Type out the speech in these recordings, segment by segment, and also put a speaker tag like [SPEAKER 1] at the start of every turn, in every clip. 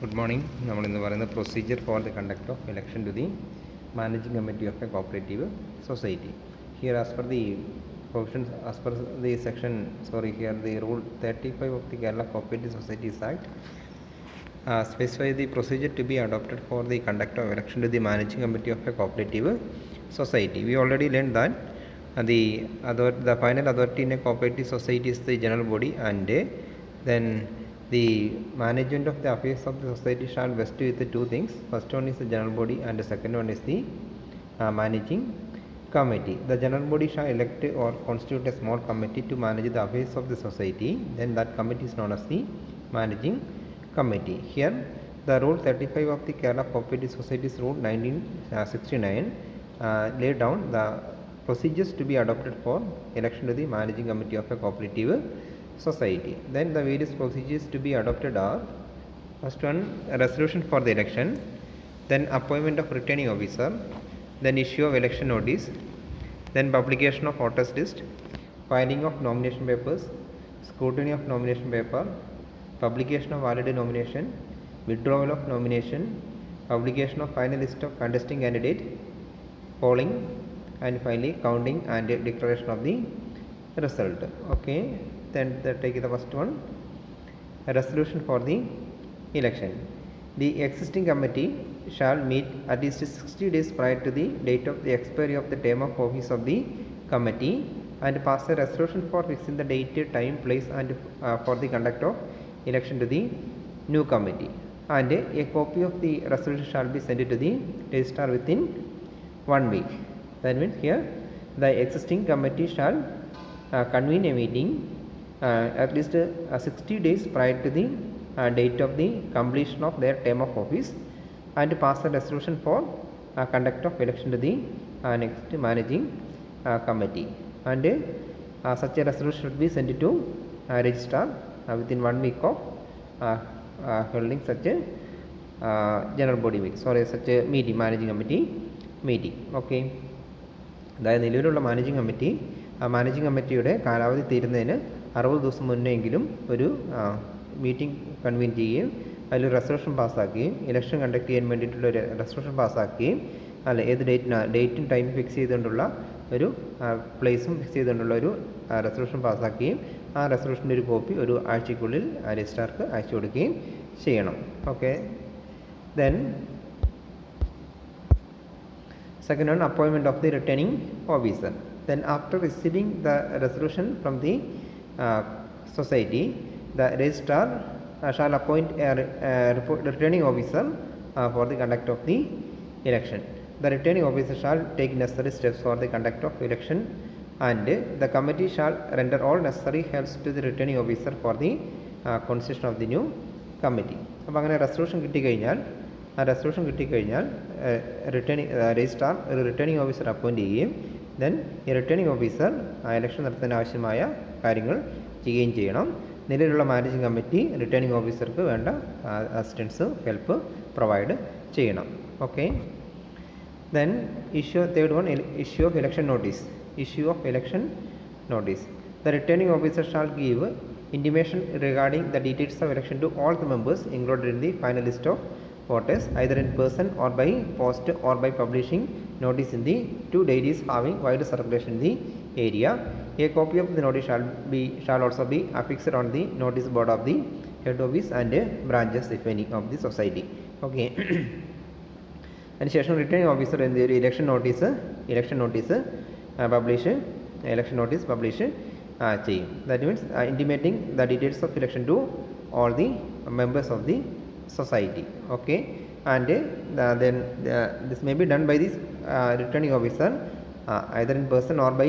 [SPEAKER 1] Good morning. നമ്മൾ ഇന്ന് പറയുന്ന procedure for the conduct of election to the managing committee of a cooperative society. Here as per the provisions, as per the section, here the rule 35 of the Kerala Cooperative Societies Act specify the procedure to be adopted for the conduct of election to the managing committee of a cooperative society. We already learned that the final authority in a cooperative society is the general body, and then the management of the affairs of the society shall vest with the two things. First one is the general body, and the second one is the managing committee. The general body shall elect or constitute a small committee to manage the affairs of the society. Then that committee is known as the managing committee. Here the rule 35 of the Kerala Cooperative Societies Rule 1969 laid down the procedures to be adopted for election to the managing committee of a cooperative society. Then the various procedures to be adopted are: first one, a resolution for the election, then appointment of returning officer, then issue of election notice, then publication of voters list, filing of nomination papers, scrutiny of nomination paper, publication of valid nomination, withdrawal of nomination, publication of final list of contesting candidate, polling, and finally counting and declaration of the result. Okay, then take the first one, a resolution for the election. The existing committee shall meet at least 60 days prior to the date of the expiry of the term of office of the committee and pass a resolution for fixing the date, time, place, and for the conduct of election to the new committee. And a copy of the resolution shall be sent to the registrar within 1 week. That means here the existing committee shall convene a meeting at least 60 days prior to the date of the completion of their term of office and pass a resolution for conduct of election to the next managing committee. And such a resolution should be sent to registrar within 1 week of holding such a general body meeting, such a meeting, managing committee meeting. Okay. അതായത് നിലവിലുള്ള managing കമ്മിറ്റിയുടെ കാലാവധി തീരുന്നതിന് 60 ദിവസം മുന്നെങ്കിലും ഒരു meeting convene ചെയ്യുകയും അതിലൊരു resolution പാസ്സാക്കുകയും election conduct ചെയ്യാൻ വേണ്ടിയിട്ടുള്ള ഒരു റെസൊല്യൂഷൻ പാസ്സാക്കുകയും ഏത് ഡേറ്റും ടൈം ഫിക്സ് ചെയ്തുകൊണ്ടുള്ള ഒരു പ്ലേസും ഫിക്സ് ചെയ്തുകൊണ്ടുള്ള ഒരു റെസൊല്യൂഷൻ പാസ്സാക്കുകയും ആ റെസൊല്യൂഷൻ്റെ ഒരു കോപ്പി ഒരു ആഴ്ചയ്ക്കുള്ളിൽ രജിസ്ട്രാർക്ക് അയച്ചു കൊടുക്കുകയും ചെയ്യണം. Okay. Then second one, appointment of the returning officer. Then after receiving the resolution from the society, the registrar shall appoint a returning officer for the conduct of the election. The returning officer shall take necessary steps for the conduct of election, and the committee shall render all necessary helps to the returning officer for the constitution of the new committee. അപ്പോൾ അങ്ങനെ resolution കിട്ടിക്കഴിഞ്ഞാൽ registrar ഒരു returning officer appoint ചെയ്യുകയും then ഈ returning officer election നടത്താൻ ആവശ്യമായ കാര്യങ്ങൾ ചെയ്യുകയും ചെയ്യണം. നിലവിലുള്ള മാനേജിംഗ് കമ്മിറ്റി റിട്ടേണിംഗ് ഓഫീസർക്ക് വേണ്ട അസിസ്റ്റൻസ് ഹെൽപ്പ് പ്രൊവൈഡ് ചെയ്യണം. Okay. Then third one, issue of election notice. The returning officer shall give intimation regarding the details of election to all the members included in the final list of voters, either in person or by post or by publishing notice in the 2 dailies having wide circulation in the area. A copy of the notice shall also be affixed on the notice board of the head office and branches, if any, of the society. Okay. അതിനുശേഷം returning officer എന്ത് ഒരു election notice publish ചെയ്യും. That means intimating the details of election to all the members of the society. Okay. And then this may be done by this returning officer either in person or by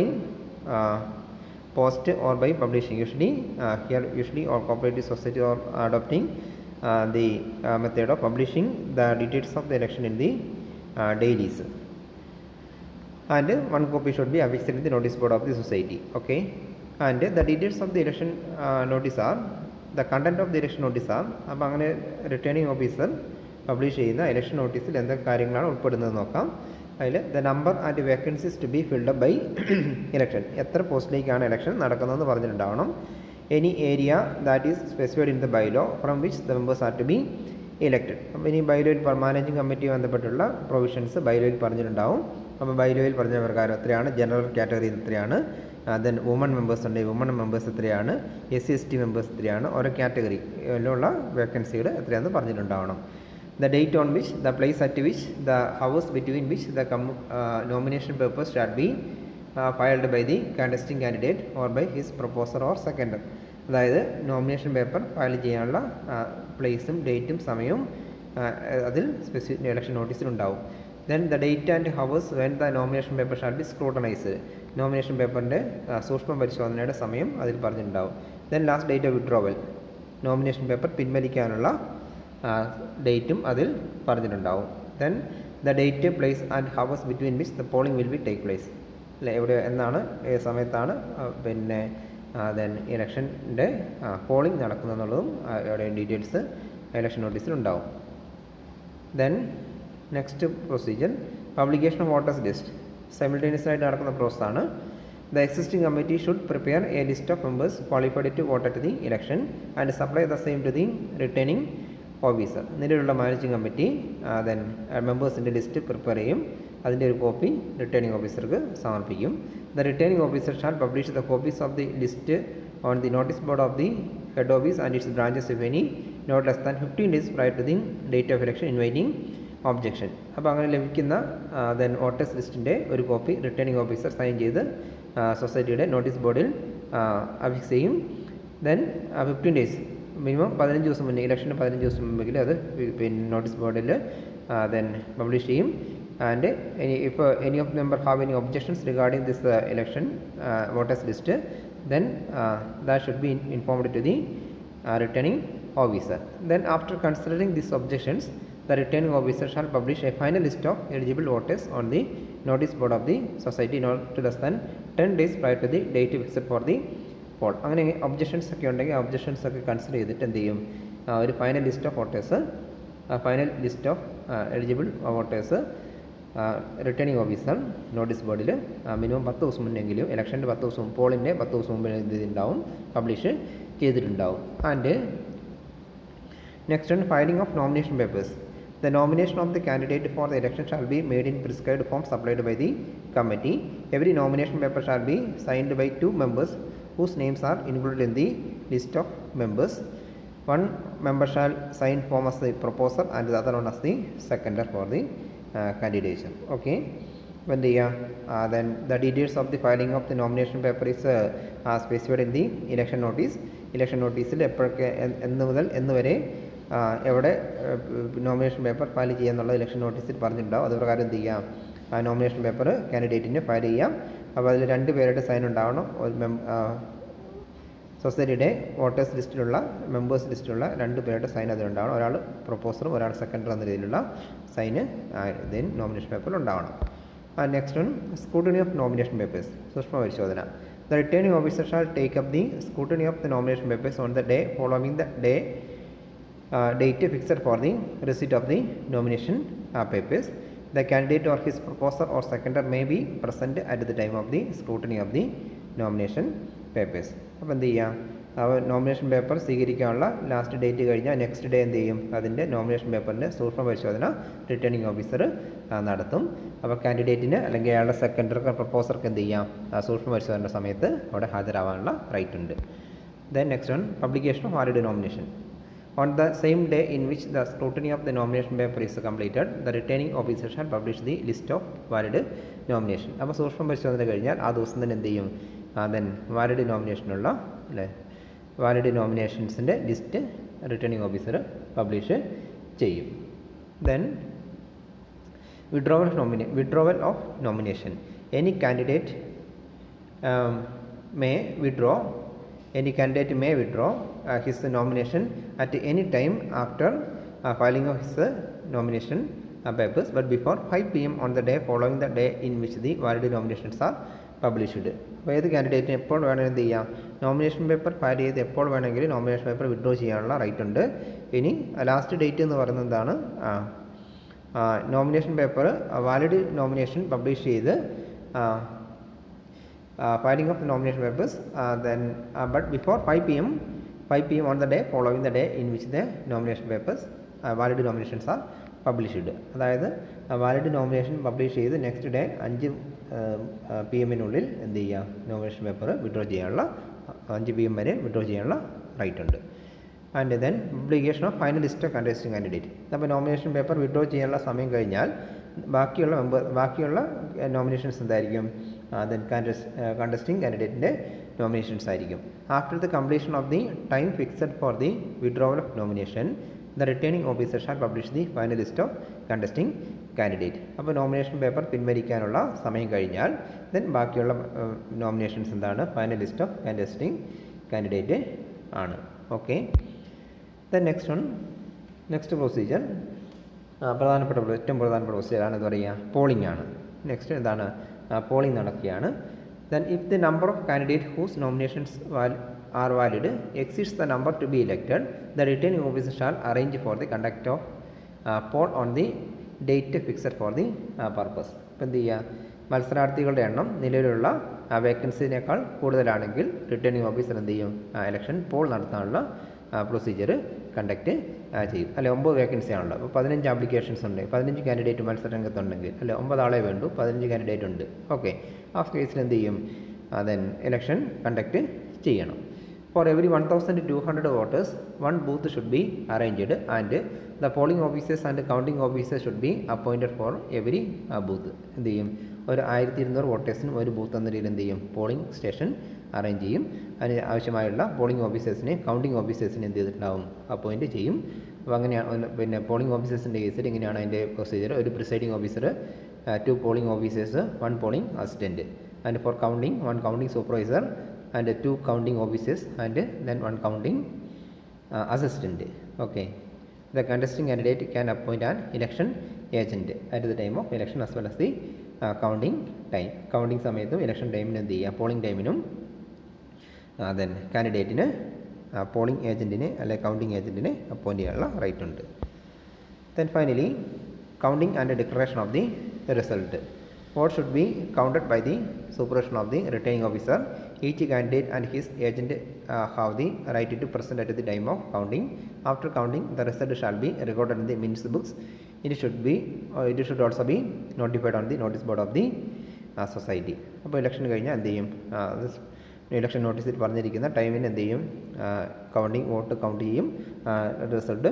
[SPEAKER 1] post or by publishing. Usually all cooperative society are adopting the method of publishing the details of the election in the dailies, and one copy should be affixed in the notice board of the society. Okay. And the details of the election notice are the content of the election notice are. അപ്പോൾ അങ്ങനെ returning officer publish ചെയ്യുന്ന election നോട്ടീസിൽ എന്തൊക്കെ കാര്യങ്ങളാണ് ഉൾപ്പെടുന്നത് നോക്കാം. അതിൽ the number and vacancies to be filled up by election, എത്ര പോസ്റ്റിലേക്കാണ് ഇലക്ഷൻ നടക്കുന്നതെന്ന് പറഞ്ഞിട്ടുണ്ടാവണം. any area that is specified in the bylaw from which the members are to be elected. അപ്പോൾ ഇനി ബൈലോയിൽ മാനേജിംഗ് കമ്മിറ്റി ബന്ധപ്പെട്ടുള്ള പ്രൊവിഷൻസ് ബൈലോയിൽ പറഞ്ഞിട്ടുണ്ടാവും. അപ്പോൾ ബൈലോയിൽ പറഞ്ഞ പ്രകാരം എത്രയാണ്, ജനറൽ കാറ്റഗറി എത്രയാണ്, ദെൻ വുമൺ മെമ്പേഴ്സ് ഉണ്ട്, വുമൺ മെമ്പേഴ്സ് എത്രയാണ്, SC/ST മെമ്പേഴ്സ് എത്രയാണ്, ഓരോ കാറ്റഗറിയിലുള്ള വേക്കൻസികൾ എത്രയാണെന്ന് പറഞ്ഞിട്ടുണ്ടാവണം. The date on which, the place at which, the hours between which the nomination papers shall be filed by the contesting candidate or by his proposer or seconder. അതായത് nomination paper file ചെയ്യാനുള്ള പ്ലേസും ഡേറ്റും സമയവും അതിൽ specific election നോട്ടീസിലുണ്ടാവും. Then the date and hours when the nomination paper shall be scrutinised. Nomination പേപ്പറിൻ്റെ സൂക്ഷ്മ പരിശോധനയുടെ സമയം അതിൽ പറഞ്ഞിട്ടുണ്ടാവും. Then last date of withdrawal, nomination paper പിൻവലിക്കാനുള്ള ഡേറ്റും അതിൽ പറഞ്ഞിട്ടുണ്ടാവും. Then the date, place and hours between which the polling will be take place. അല്ലേ, എവിടെ എന്നാണ്, ഏത് സമയത്താണ് പിന്നെ ദെൻ ഇലക്ഷൻ്റെ പോളിംഗ് നടക്കുന്നതെന്നുള്ളതും അവിടെ ഡീറ്റെയിൽസ് ഇലക്ഷൻ നോട്ടീസിലുണ്ടാവും. Then next procedure, publication of voters' list. Simultaneous ആയിട്ട് നടക്കുന്ന പ്രോസസ്സാണ്. The existing committee should prepare a list of members qualified to vote at the election and supply the same to the returning officer. നിലവിലുള്ള managing committee then മെമ്പേഴ്സിൻ്റെ list prepare ചെയ്യും. അതിൻ്റെ ഒരു copy returning ഓഫീസർക്ക് സമർപ്പിക്കും. The returning officer shall publish the copies of the list on the notice board of the head office and its branches if any not less than 15 days prior to the date of election inviting objection. അപ്പോൾ അങ്ങനെ ലഭിക്കുന്ന then voters ലിസ്റ്റിൻ്റെ ഒരു copy returning officer sign ചെയ്ത് സൊസൈറ്റിയുടെ notice ബോർഡിൽ affix ചെയ്യും. Then 15 days, minimum 15 ദിവസം മുന്നേ, ഇലക്ഷന് 15 ദിവസം മുമ്പെങ്കിൽ അത് പിന്നെ നോട്ടീസ് ബോർഡിൽ ദെൻ പബ്ലിഷ് ചെയ്യും. ആൻഡ് ഇപ്പോൾ any of member have any objections regarding this election voters list, then that should be informed to the returning officer. Then after considering these objections, the returning officer shall publish a final list of eligible voters on the notice board of the society not less than 10 days prior to the date fixed for the poll. അങ്ങനെ objections ഒക്കെ ഉണ്ടെങ്കിൽ objections ഒക്കെ consider ചെയ്തിട്ട് എന്ത് ചെയ്യും, ഒരു final list of voters, final list of eligible voters returning officer notice ബോർഡിൽ minimum 10 ദിവസം മുന്നെങ്കിലും, ഇലക്ഷൻ്റെ 10 ദിവസം, പോളിൻ്റെ 10 ദിവസം മുമ്പ് ഇതിലുണ്ടാവും, പബ്ലിഷ് ചെയ്തിട്ടുണ്ടാവും. ആൻഡ് നെക്സ്റ്റ് ആണ് filing of nomination papers. The nomination of the candidate for the election shall be made in prescribed form supplied by the committee. Every nomination paper shall be signed by 2 members whose names are included in the list of members. One member shall sign form as the proposer and the other one as the seconder for the candidature. Okay. When then the details of the filing of the nomination paper is specified in the election notice. Election notice എപ്പോഴൊക്കെ എന്ന് മുതൽ എന്ന് വരെ എവിടെ nomination paper file ചെയ്യാന്നുള്ള election നോട്ടീസിൽ പറഞ്ഞിട്ടുണ്ടാവും. അത് പ്രകാരം എന്ത് ചെയ്യാം, ആ നോമിനേഷൻ പേപ്പർ കാൻഡിഡേറ്റിന് ഫയൽ ചെയ്യാം. അപ്പോൾ അതിൽ 2 പേരുടെ സൈൻ ഉണ്ടാവണം. സൊസൈറ്റിയുടെ വോട്ടേഴ്സ് ലിസ്റ്റിലുള്ള, മെമ്പേഴ്സ് ലിസ്റ്റിലുള്ള 2 പേരുടെ സൈൻ അതിലുണ്ടാവണം. ഒരാൾ പ്രൊപ്പോസറും ഒരാൾ സെക്കൻഡറും എന്ന രീതിയിലുള്ള സൈന് ഇതിന് നോമിനേഷൻ പേപ്പറിൽ ഉണ്ടാവണം. Next one, scrutiny of nomination papers, സൂക്ഷ്മ പരിശോധന. The returning officer shall take up the scrutiny of the nomination papers on the day following the date fixed for the receipt of the nomination papers. The candidate or his proposer or seconder may be present at the time of the scrutiny of the nomination papers. അപ്പോൾ എന്ത് ചെയ്യാം, nomination paper സ്വീകരിക്കാനുള്ള last date കഴിഞ്ഞാൽ next day എന്ത് ചെയ്യും, അതിൻ്റെ nomination പേപ്പറിൻ്റെ സൂക്ഷ്മ പരിശോധന റിട്ടേണിംഗ് ഓഫീസർ നടത്തും. അപ്പോൾ കാൻഡിഡേറ്റിന് അല്ലെങ്കിൽ അയാളുടെ സെക്കൻഡർക്ക് പ്രപ്പോസർക്ക് എന്ത് ചെയ്യാം, സൂക്ഷ്മ പരിശോധനയുടെ സമയത്ത് അവിടെ ഹാജരാവാനുള്ള റൈറ്റ് ഉണ്ട്. Then next one, publication of valid nomination. On the same day in which the scrutiny of the nomination paper is completed, the returning officer shall publish the list of valid nomination. അപ്പോൾ സൂക്ഷ്മ പരിശോധന കഴിഞ്ഞാൽ ആ ദിവസം തന്നെ എന്ത് ചെയ്യും, then valid നോമിനേഷനുള്ള അല്ലേ, വാലിഡ് നോമിനേഷൻസിൻ്റെ ലിസ്റ്റ് റിട്ടേണിംഗ് ഓഫീസർ പബ്ലിഷ് ചെയ്യും. Then withdrawal of nomination. Any candidate may withdraw his nomination at any time after filing of his nomination papers, but before 5 p.m. on the day following the day in which the valid nominations are published. അപ്പോൾ ഏത് കാൻഡിഡേറ്റിന് എപ്പോൾ വേണമെങ്കിൽ എന്ത് ചെയ്യാം, nomination paper file ചെയ്ത് എപ്പോൾ വേണമെങ്കിലും nomination paper withdraw ചെയ്യാനുള്ള റൈറ്റ് ഉണ്ട്. ഇനി ലാസ്റ്റ് ഡേറ്റ് എന്ന് പറയുന്നത് എന്താണ്, nomination paper valid nomination publish ചെയ്ത് filing of the nomination papers but before 5 p.m. on the day following the day in which the nomination papers valid nominations are published. അതായത് valid nomination publish ചെയ്ത് next day 5 PM എന്ത് ചെയ്യുക, nomination paper withdraw ചെയ്യാനുള്ള 5 PM വരെ withdraw ചെയ്യാനുള്ള right ഉണ്ട്. And then publication of final list of contesting candidate. അപ്പോൾ nomination paper withdraw ചെയ്യാനുള്ള സമയം കഴിഞ്ഞാൽ ബാക്കിയുള്ള നോമിനേഷൻസ് എന്തായിരിക്കും, ദെൻ കണ്ടസ്റ്റിംഗ് കാൻഡിഡേറ്റിൻ്റെ നോമിനേഷൻസ് ആയിരിക്കും. After the completion of the time fixed for the withdrawal of nomination the returning officer shall publish the final list of contesting candidate. അപ്പോൾ nomination paper പിൻവലിക്കാനുള്ള സമയം കഴിഞ്ഞാൽ ദെൻ ബാക്കിയുള്ള നോമിനേഷൻസ് എന്താണ്, final list of contesting candidate ആണ്. Okay, then next procedure ഏറ്റവും പ്രധാനപ്പെട്ട പ്രൊസീജിയറാണ് എന്ന് പറയുക, പോളിംഗ് ആണ്. നെക്സ്റ്റ് എന്താണ്, പോളിംഗ് നടക്കുകയാണ്. Then if the number of candidate whose nominations are valid exceeds the number to be elected the returning officer shall arrange for the conduct of poll on the date fixed for the purpose. ഇപ്പം എന്ത് ചെയ്യുക, മത്സരാർത്ഥികളുടെ എണ്ണം നിലവിലുള്ള വേക്കൻസിനേക്കാൾ കൂടുതലാണെങ്കിൽ returning officer എന്ത് ചെയ്യും, election Paul നടത്താനുള്ള procedure conduct ചെയ്യും. അല്ലെ 9 വേക്കൻസി ആണല്ലോ, അപ്പോൾ 15 ആപ്ലിക്കേഷൻസ് ഉണ്ട്, 15 കാൻഡിഡേറ്റ് മത്സരരംഗത്തുണ്ടെങ്കിൽ അല്ലെ 9 ആളെ വേണ്ടു, 15 കാൻഡിഡേറ്റ് ഉണ്ട്. ഓക്കെ, ആ കേസിൽ എന്ത് ചെയ്യും, ദെൻ ഇലക്ഷൻ കണ്ടക്ട് ചെയ്യണം. For every 1200 voters 1 booth should be arranged and the polling officers and counting officers should be appointed for every booth. എന്ത് ചെയ്യും, ഒരു 1200 വോട്ടേഴ്സിനും ഒരു ബൂത്ത് എന്ന രീതിയിൽ എന്ത് ചെയ്യും, പോളിംഗ് സ്റ്റേഷൻ അറേഞ്ച് ചെയ്യും. അതിന് ആവശ്യമായുള്ള പോളിംഗ് ഓഫീസേഴ്സിനെ കൗണ്ടിംഗ് ഓഫീസേഴ്സിനെ എന്ത് ചെയ്തിട്ടുണ്ടാവും, അപ്പോയിൻറ്റ് ചെയ്യും. അപ്പോൾ അങ്ങനെയാണ് പിന്നെ പോളിംഗ് ഓഫീസേഴ്സിൻ്റെ കേസിൽ ഇങ്ങനെയാണ് അതിൻ്റെ പ്രൊസീജിയർ. ഒരു presiding officer, 2 polling officers, 1 polling assistant, and for counting 1 counting supervisor and 2 counting officers and then 1 counting assistant. Okay, the contesting candidate can appoint an election agent at the time of election as well as the counting time. Counting സമയത്തും election ടൈമിനും എന്ത് ചെയ്യുക, polling ടൈമിനും then കാൻഡിഡേറ്റിന് polling ഏജൻറ്റിനെ അല്ലെ counting ഏജൻറ്റിനെ appoint ചെയ്യാനുള്ള right ഉണ്ട്. Then finally counting and declaration of the result. Vote should be counted by the supervision of the returning officer. Each candidate and his agent have the right to present at the time of counting. After counting, the result shall be recorded in the minutes books. It should also be notified on the notice board of the society. അപ്പോൾ election കഴിഞ്ഞാൽ എന്ത് ചെയ്യും, election നോട്ടീസിൽ പറഞ്ഞിരിക്കുന്ന ടൈമിന് എന്ത് ചെയ്യും, vote count ചെയ്യും, റിസൾട്ട്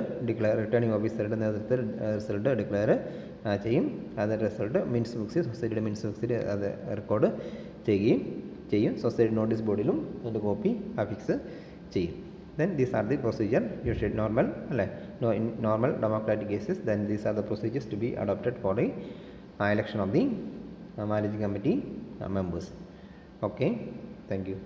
[SPEAKER 1] റിട്ടേണിംഗ് ഓഫീസറുടെ നേതൃത്വത്തിൽ റിസൾട്ട് ഡിക്ലെയർ ചെയ്യും. അത് റിസൾട്ട് സൊസൈറ്റിയുടെ മിൻസ് ബുക്സിൽ അത് റെക്കോർഡ് ചെയ്യും. സൊസൈറ്റി നോട്ടീസ് ബോർഡിലും അതിൻ്റെ കോപ്പി അഫിക്സ് ചെയ്യും. Then these are the procedure you should in normal democratic cases. Then these are the procedures to be adopted for the election of the managing committee members. Okay, thank you.